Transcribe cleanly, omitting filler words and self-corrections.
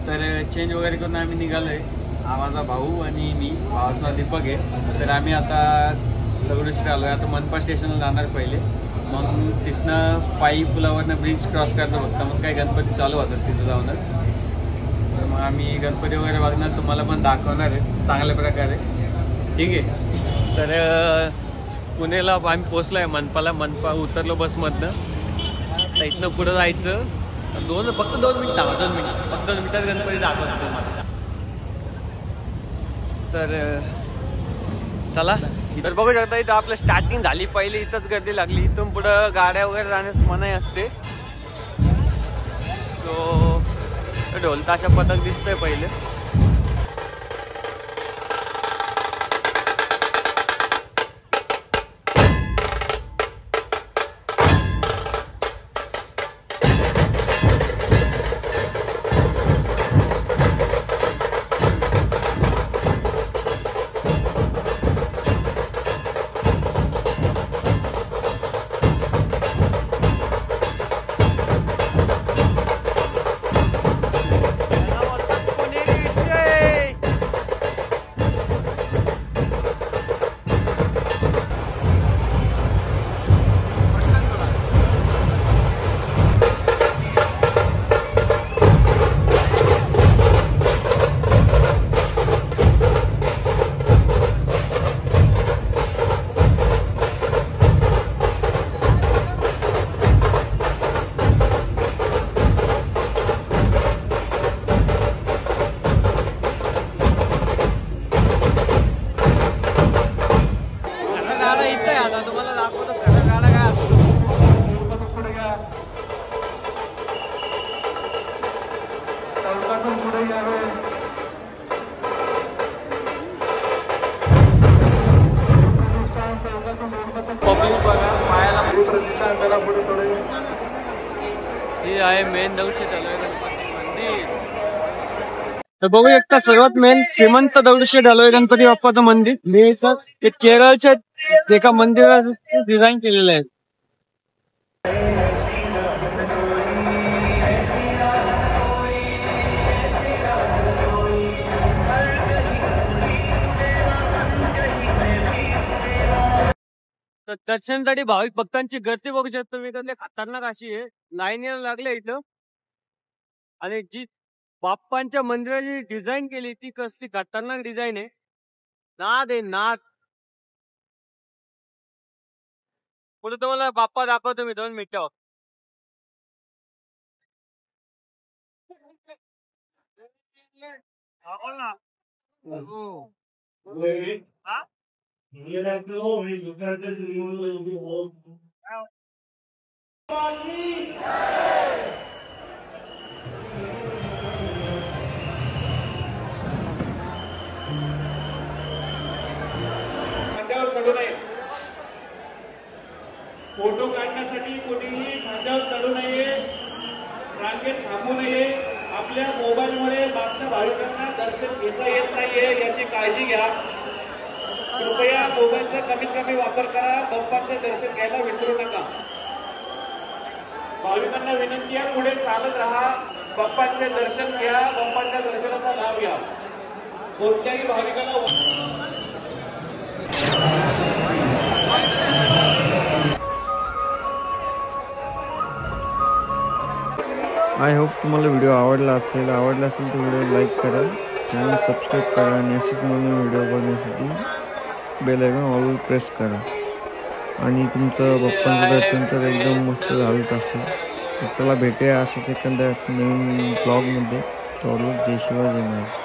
तर चेंज वगैरे करून आम्ही निघालोय, माझा भाऊ आणि मी, भावाचा नाव दीपक आहे. तर आम्ही आता दगडूशेठ आलो आहे. आता मनपा स्टेशनला जाणार पहिले, मग तिथनं पायी पुलावरनं ब्रिज क्रॉस करतो फक्त, मग काही गणपती चालू होतात तिथं जाऊनच. तर मग आम्ही गणपती वगैरे बघणार, तुम्हाला पण दाखवणार आहे चांगल्या प्रकारे. ठीक आहे. तर पुण्याला आम्ही पोचलो आहे मनपाला. मनपा उतरलो बसमधनं. तर इथनं पुढं जायचं. फक्त 2 मिनिटं, 2 मिनिट, फक्त 2 मिनिटात गणपती दाखवतो तुम्हाला. तर चला. तर बघू शकता इथं आपलं स्टार्टिंग झाली, पहिली इथंच गर्दी लागली. इथून पुढं गाड्या वगैरे जाण्यास मनाई असते. सो ढोल ताशा पथक दिसतंय पहिले. हे आहे मेन दगडूशेठ हलवाई गणपती मंदिर. तर बघू शकता सर्वात मेन श्रीमंत दगडूशेठ हलवाई गणपती बाप्पाचं मंदिर. ते केरळच्या एका मंदिरात डिझाईन केलेलं आहे. तर दर्शनासाठी भाविक भक्तांची गर्दी बघू शकतो मी. त्यातले खतरनाक अशी आहे, लाईनीला लागले इथं. आणि जी बाप्पांच्या मंदिराची डिझाईन केली ती कसली खतरनाक डिझाईन आहे. नाद आहे नाद. पुढे तुम्हाला बाप्पा दाखवतो मी 2 मिनिटं. खांद्यावर चढू नये. फोटो काढण्यासाठी कोणीही खांद्यावर चढू नये, रांगेत थांबू नये. आपल्या मोबाईलमुळे मागच्या भाविकांना दर्शन घेता येत नाहीये याची काळजी घ्या. कृपया मोबाईलचा कमीत कमी वापर करा. बाप्पांचं दर्शन घ्यायला विसरू नका. भाविकांना विनंती आहे, पुढे चालत राहा, बाप्पांचे दर्शन घ्या, बाप्पांच्या दर्शनाचा लाभ घ्या. कोणत्याही भाविकाला आय होप तुम्हाला व्हिडिओ आवडला असेल तर व्हिडिओ लाईक करा, चॅनल सबस्क्राईब करा आणि असेच नवीन व्हिडिओ बघण्यासाठी बेल आयकॉन ऑल प्रेस करा. आणि तुमचं बाप्पांचं दर्शन तर एकदम मस्त झालंच असेल. तर चला भेटूया अशाच एखाद्या नवीन ब्लॉगमध्ये. जय शिवाय जय महाराज.